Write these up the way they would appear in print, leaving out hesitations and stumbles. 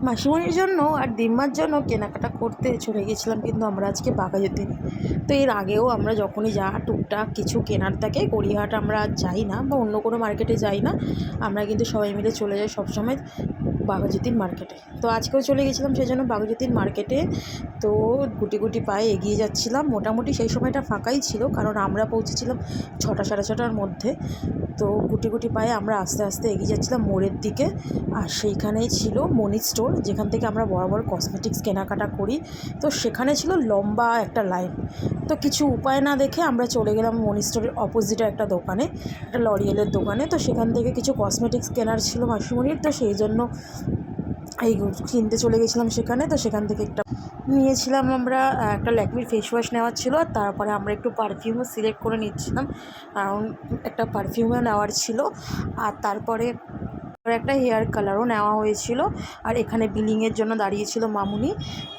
মাসিমণির জন্য আর দিম্মার জন্য কেনাকাটা করতে চলে গেছিলাম কিন্তু আমরা আজকে বাঘাযতীনে। তো এর আগেও আমরা যখনই যা টুকটাক কিছু কেনার থাকে গড়িয়াহাট আমরা আর যাই না বা অন্য কোনো মার্কেটে যাই না, আমরা কিন্তু সবাই মিলে চলে যাই সবসময় বাঘাযতীন মার্কেটে। তো আজকেও চলে গেছিলাম সেই জন্য বাঘাযতীন মার্কেটে। তো গুটি গুটি পায়ে এগিয়ে যাচ্ছিলাম, মোটামুটি সেই সময়টা ফাঁকাই ছিল কারণ আমরা পৌঁছেছিলাম 6টা সাড়ে 6টার মধ্যে। তো গুটি গুটি পায়ে আমরা আস্তে আস্তে এগিয়ে যাচ্ছিলাম মোড়ের দিকে। আর সেইখানেই ছিল মনি স্টোর, যেখান থেকে আমরা বড় বড় কসমেটিক্স কেনাকাটা করি। তো সেখানে ছিল লম্বা একটা লাইন। তো কিছু উপায় না দেখে আমরা চলে গেলাম মনি স্টোরের অপোজিটে একটা দোকানে, একটা লরিয়েলের দোকানে। তো সেখান থেকে কিছু কসমেটিক্স কেনার ছিল মাসিমণির, তো সেই জন্য এই কিনতে চলে গেছিলাম সেখানে। তো সেখান থেকে একটা নিয়েছিলাম আমরা, একটা ল্যাকমির ফেস ওয়াশ নেওয়ার ছিল। আর তারপরে আমরা একটু পারফিউমও সিলেক্ট করে নিচ্ছিলাম কারণ একটা পারফিউমও নেওয়ার ছিল। আর তারপরে একটা হেয়ার কালারও নেওয়া হয়েছিল। আর এখানে বিলিংয়ের জন্য দাঁড়িয়েছিল মামুনি।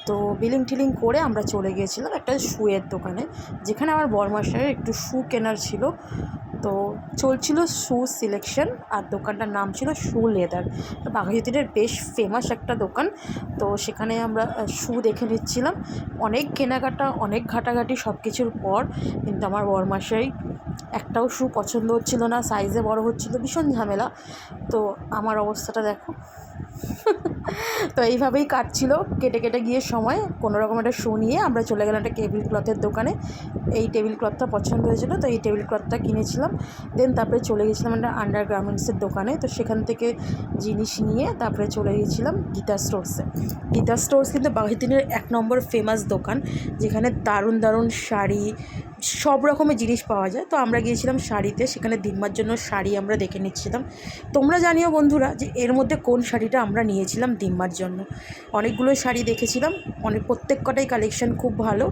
তো বিলিং টিলিং করে আমরা চলে গিয়েছিলাম একটা শুয়ের দোকানে, যেখানে আমার বরমাসের একটু শু কেনার ছিল। তো চলছিল শু সিলেকশন, আর দোকানটার নাম ছিল শু লেদার। বাঘাযতীনের বেশ ফেমাস একটা দোকান। তো সেখানে আমরা শু দেখে নিচ্ছিলাম। অনেক কেনাকাটা, অনেক ঘাটাঘাটি সব কিছুর পর কিন্তু আমার বরমাসাই একটাও শু পছন্দ হচ্ছিল না, সাইজে বড় হচ্ছিল, ভীষণ ঝামেলা। তো আমার অবস্থাটা দেখো। তো এইভাবেই কাটছিল, কেটে কেটে গিয়ে সময় কোনো রকম একটা শু নিয়ে আমরা চলে গেলাম একটা টেবিল ক্লথের দোকানে। এই টেবিল ক্লথটা পছন্দ হয়েছিল, তো এই টেবিল ক্লথটা কিনেছিলাম। দেন তারপরে চলে গেছিলাম একটা আন্ডার গার্মেন্টসের দোকানে। তো সেখান থেকে জিনিস নিয়ে তারপরে চলে গিয়েছিলাম গীতা স্টোর্সে। গীতা স্টোর্স কিন্তু বাঘাযতীনের 1 নম্বর ফেমাস দোকান, যেখানে দারুণ দারুণ শাড়ি, সব রকমের জিনিস পাওয়া যায়। তো আমরা গিয়েছিলাম শাড়িতে, সেখানে দিম্মার জন্য শাড়ি আমরা দেখে নিচ্ছিলাম। তোমরা জানিও বন্ধুরা যে এর মধ্যে কোন শাড়িটা আমরা নিয়েছিলাম দিম্মার জন্য। অনেকগুলো শাড়ি দেখেছিলাম, প্রত্যেক কটাই কালেকশন খুব ভালো।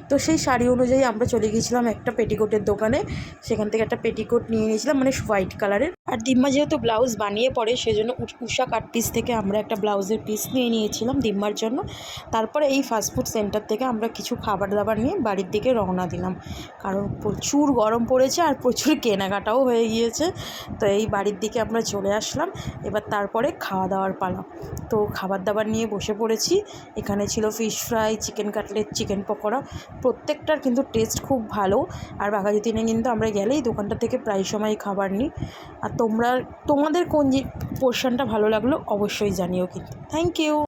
তো সেই শাড়ি অনুযায়ী আমরা চলে গিয়েছিলাম একটা পেটিকোটের দোকানে। সেখান থেকে একটা পেটিকোট নিয়ে নিয়েছিলাম, মানে হোয়াইট কালারের। আর দিম্মা যেহেতু ব্লাউজ বানিয়ে পড়ে সেজন্য উষা কাট পিস থেকে আমরা একটা ব্লাউজের পিস নিয়ে নিয়েছিলাম দিম্মার জন্য। তারপরে এই ফাস্টফুড সেন্টার থেকে আমরা কিছু খাবার দাবার নিয়ে বাড়ির দিকে রওনা দিলাম, কারণ প্রচুর গরম পড়েছে আর প্রচুর কেনাকাটাও হয়ে গিয়েছে। তো এই বাড়ির দিকে আমরা চলে আসলাম। এবার তারপরে খাওয়া দাওয়ার পালা। তো খাবার দাবার নিয়ে বসে পড়েছি। এখানে ছিল fish fry, chicken cutlet, chicken pakora. প্রত্যেকটার কিন্তু টেস্ট খুব ভালো। আর বাঘাযতীনে কিন্তু আমরা গেলেই দোকানটা থেকে প্রায় সময় খাবার নিই। আর তোমাদের কোন পোর্শনটা ভালো লাগলো অবশ্যই জানিও কিন্তু। Thank you.